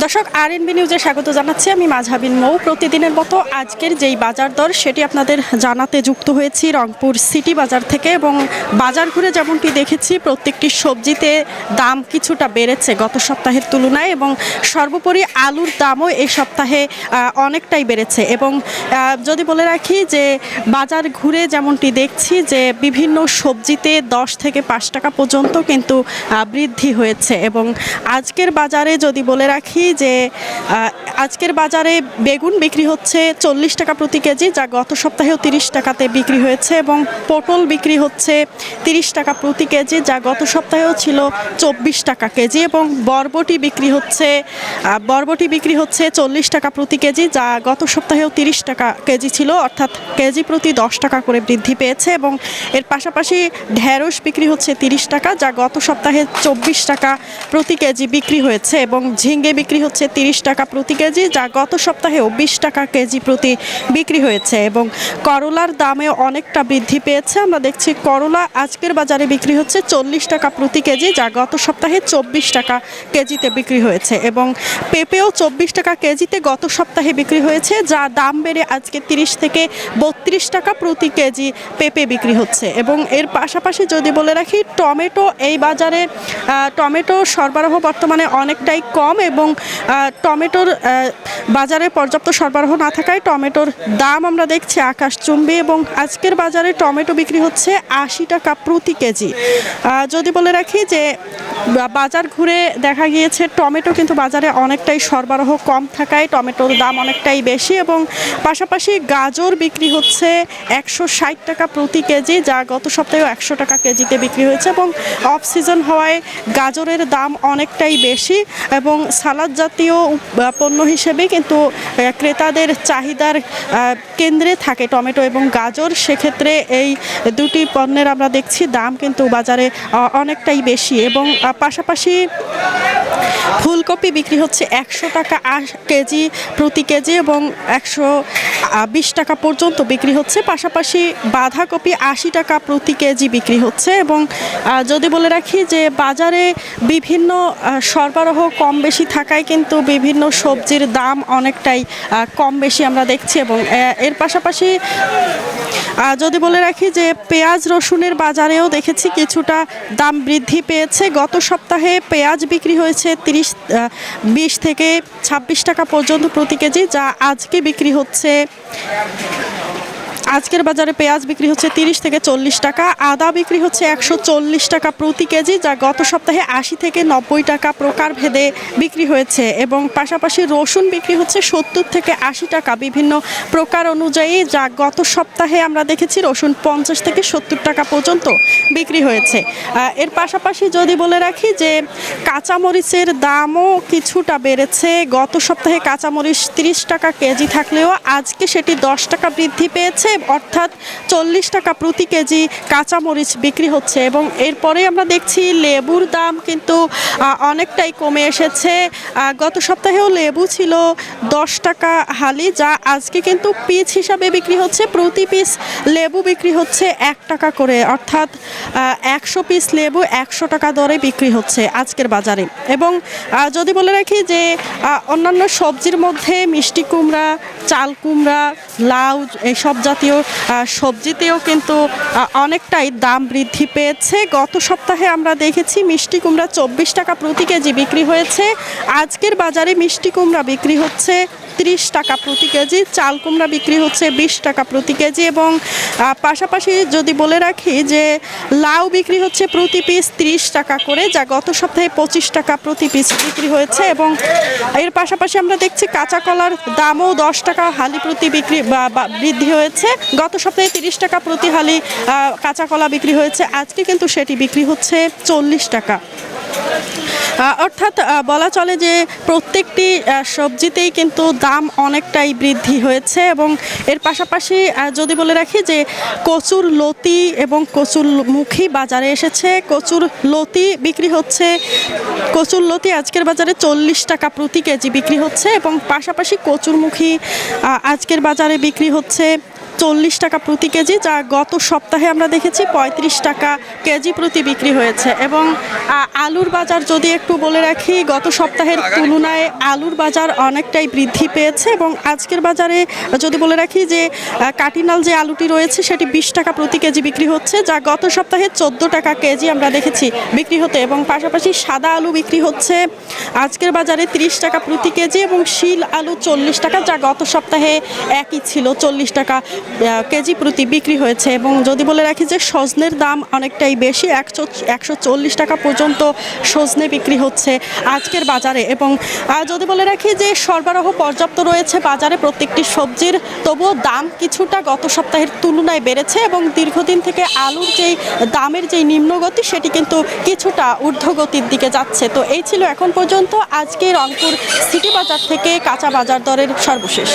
দর্শক আরএনবি নিউজে স্বাগত জানাচ্ছি। আমি মাঝহাবিন মৌ। প্রতিদিনের মতো আজকের যেই বাজার দর সেটি আপনাদের জানাতে যুক্ত হয়েছি রংপুর সিটি বাজার থেকে, এবং বাজার ঘুরে যেমনটি দেখেছি প্রত্যেকটি সবজিতে দাম কিছুটা বেড়েছে গত সপ্তাহের তুলনায়, এবং সর্বোপরি আলুর দামও এই সপ্তাহে অনেকটাই বেড়েছে। এবং যদি বলে রাখি যে বাজার ঘুরে যেমনটি দেখছি যে বিভিন্ন সবজিতে 10 থেকে 5 টাকা পর্যন্ত কিন্তু বৃদ্ধি হয়েছে। এবং আজকের বাজারে যদি বলে রাখি যে আজকের বাজারে বেগুন বিক্রি হচ্ছে 40 টাকা প্রতি কেজি, যা গত সপ্তাহেও 30 টাকাতে বিক্রি হয়েছে, এবং পটল বিক্রি হচ্ছে 30 টাকা প্রতি কেজি, যা গত সপ্তাহেও ছিল 24 টাকা কেজি, এবং বরবটি বিক্রি হচ্ছে 40 টাকা প্রতি কেজি, যা গত সপ্তাহেও 30 টাকা কেজি ছিল, অর্থাৎ কেজি প্রতি 10 টাকা করে বৃদ্ধি পেয়েছে। এবং এর পাশাপাশি ঢেঁড়স বিক্রি হচ্ছে 30 টাকা, যা গত সপ্তাহে 24 টাকা প্রতি কেজি বিক্রি হয়েছে, এবং ঝিঙ্গে বিক্রি হচ্ছে 30 টাকা প্রতি কেজি, যা গত সপ্তাহেও 20 টাকা কেজি প্রতি বিক্রি হয়েছে। এবং করলার দামেও অনেকটা বৃদ্ধি পেয়েছে। আমরা দেখছি করলা আজকের বাজারে বিক্রি হচ্ছে 40 টাকা প্রতি কেজি, যা গত সপ্তাহে 24 টাকা কেজিতে বিক্রি হয়েছে, এবং পেঁপেও 24 টাকা কেজিতে গত সপ্তাহে বিক্রি হয়েছে, যা দাম বেড়ে আজকে 30 থেকে 32 টাকা প্রতি কেজি পেঁপে বিক্রি হচ্ছে। এবং এর পাশাপাশি যদি বলে রাখি টমেটো, এই বাজারে টমেটো সরবরাহ বর্তমানে অনেকটাই কম, এবং টমেটোর বাজারে পর্যাপ্ত সরবরাহ না থাকায় টমেটোর দাম আমরা দেখছি আকাশচুম্বী। এবং আজকের বাজারে টমেটো বিক্রি হচ্ছে 80 টাকা প্রতি কেজি। যদি বলে রাখি যে বাজার ঘুরে দেখা গিয়েছে টমেটো কিন্তু বাজারে অনেকটাই সরবরাহ কম থাকায় টমেটোর দাম অনেকটাই বেশি, এবং পাশাপাশি গাজর বিক্রি হচ্ছে 160 টাকা প্রতি কেজি, যা গত সপ্তাহেও 100 টাকা কেজিতে বিক্রি হয়েছে, এবং অফ সিজন হওয়ায় গাজরের দাম অনেকটাই বেশি, এবং সালাদ জাতীয় পণ্য হিসেবে কিন্তু ক্রেতাদের চাহিদার কেন্দ্রে থাকে টমেটো এবং গাজর। সেক্ষেত্রে এই দুটি পণ্যের আমরা দেখছি দাম কিন্তু বাজারে অনেকটাই বেশি। এবং পাশাপাশি ফুলকপি বিক্রি হচ্ছে 100 টাকা কেজি প্রতি কেজি, এবং 120 টাকা পর্যন্ত বিক্রি হচ্ছে। পাশাপাশি বাঁধাকপি 80 টাকা প্রতি কেজি বিক্রি হচ্ছে। এবং যদি বলে রাখি যে বাজারে বিভিন্ন সরবরাহ কম বেশি থাকায় কিন্তু বিভিন্ন সবজির দাম অনেকটাই কম বেশি আমরা দেখছি। এবং এর পাশাপাশি যদি বলে রাখি যে পেঁয়াজ রসুনের বাজারেও দেখেছি কিছুটা দাম বৃদ্ধি পেয়েছে। গত সপ্তাহে পেঁয়াজ বিক্রি হয়েছে 20 থেকে 26 টাকা পর্যন্ত প্রতি কেজি, যা আজকে বিক্রি হচ্ছে আজকের বাজারে পেঁয়াজ বিক্রি হচ্ছে 30 থেকে 40 টাকা। আদা বিক্রি হচ্ছে 140 টাকা প্রতি কেজি, যা গত সপ্তাহে 80 থেকে 90 টাকা প্রকারভেদে বিক্রি হয়েছে। এবং পাশাপাশি রসুন বিক্রি হচ্ছে 70 থেকে 80 টাকা বিভিন্ন প্রকার অনুযায়ী, যা গত সপ্তাহে আমরা দেখেছি রসুন 50 থেকে 70 টাকা পর্যন্ত বিক্রি হয়েছে। এর পাশাপাশি যদি বলে রাখি যে কাঁচামরিচের দামও কিছুটা বেড়েছে। গত সপ্তাহে কাঁচামরিচ 30 টাকা কেজি থাকলেও আজকে সেটি 10 টাকা বৃদ্ধি পেয়েছে, অর্থাৎ 40 টাকা প্রতি কেজি কাঁচামরিচ বিক্রি হচ্ছে। এবং এরপরে আমরা দেখছি লেবুর দাম কিন্তু অনেকটাই কমে এসেছে। গত সপ্তাহেও লেবু ছিল 10 টাকা হালি, যা আজকে কিন্তু পিস হিসাবে বিক্রি হচ্ছে। প্রতি পিস লেবু বিক্রি হচ্ছে 1 টাকা করে, অর্থাৎ 100 পিস লেবু 100 টাকা দরে বিক্রি হচ্ছে আজকের বাজারে। এবং যদি বলে রাখি যে অন্যান্য সবজির মধ্যে মিষ্টি কুমড়া, চাল কুমড়া, লাউ এসব জাতীয় সবজিতেও কিন্তু অনেকটাই দাম বৃদ্ধি পেয়েছে। গত সপ্তাহে আমরা দেখেছি মিষ্টি কুমড়া 24 টাকা প্রতি কেজি বিক্রি হয়েছে। আজকের বাজারে মিষ্টি কুমড়া বিক্রি হচ্ছে 30 টাকা প্রতি কেজি, চাল কুমড়া বিক্রি হচ্ছে 20 টাকা প্রতি কেজি। এবং পাশাপাশি যদি বলে রাখি যে লাউ বিক্রি হচ্ছে প্রতি পিস 30 টাকা করে, যা গত সপ্তাহে 25 টাকা প্রতি পিস বিক্রি হয়েছে। এবং এর পাশাপাশি আমরা দেখছি কাঁচা কলার দামও 10 টাকা হালি প্রতি বৃদ্ধি হয়েছে। গত সপ্তাহে 30 টাকা প্রতি হালি কাঁচা কলা বিক্রি হয়েছে, আজকে কিন্তু সেটি বিক্রি হচ্ছে 40 টাকা। অর্থাৎ বলা চলে যে প্রত্যেকটি সবজিতেই কিন্তু দাম অনেকটাই বৃদ্ধি হয়েছে। এবং এর পাশাপাশি যদি বলে রাখি যে কচুর লতি এবং কচুরমুখী বাজারে এসেছে। কচুর লতি আজকের বাজারে 40 টাকা প্রতি কেজি বিক্রি হচ্ছে, এবং পাশাপাশি কচুরমুখী আজকের বাজারে বিক্রি হচ্ছে 40 টাকা প্রতি কেজি, যা গত সপ্তাহে আমরা দেখেছি 35 টাকা কেজি প্রতি বিক্রি হয়েছে। এবং আলুর বাজার যদি একটু বলে রাখি, গত সপ্তাহের তুলনায় আলুর বাজার অনেকটাই বৃদ্ধি পেয়েছে এবং আজকের বাজারে যদি বলে রাখি যে কাটিনাল যে আলুটি রয়েছে সেটি 20 টাকা প্রতি কেজি বিক্রি হচ্ছে, যা গত সপ্তাহে 14 টাকা কেজি আমরা দেখেছি বিক্রি হতে। এবং পাশাপাশি সাদা আলু বিক্রি হচ্ছে আজকের বাজারে 30 টাকা প্রতি কেজি এবং শিল আলু 40 টাকা, যা গত সপ্তাহে একই ছিল, 40 টাকা কেজি প্রতি বিক্রি হয়েছে। এবং যদি বলে রাখি যে সজনের দাম অনেকটাই বেশি, 140 টাকা পর্যন্ত সজনে বিক্রি হচ্ছে আজকের বাজারে। এবং যদি বলে রাখি যে সরবরাহ পর্যাপ্ত রয়েছে বাজারে প্রত্যেকটি সবজির, তবুও দাম কিছুটা গত সপ্তাহের তুলনায় বেড়েছে এবং দীর্ঘদিন থেকে আলুর যেই দামের যেই নিম্নগতি সেটি কিন্তু কিছুটা ঊর্ধ্বগতির দিকে যাচ্ছে। তো এই ছিল এখন পর্যন্ত আজকে রংপুর সিটি বাজার থেকে কাঁচা বাজার দরের সর্বশেষ।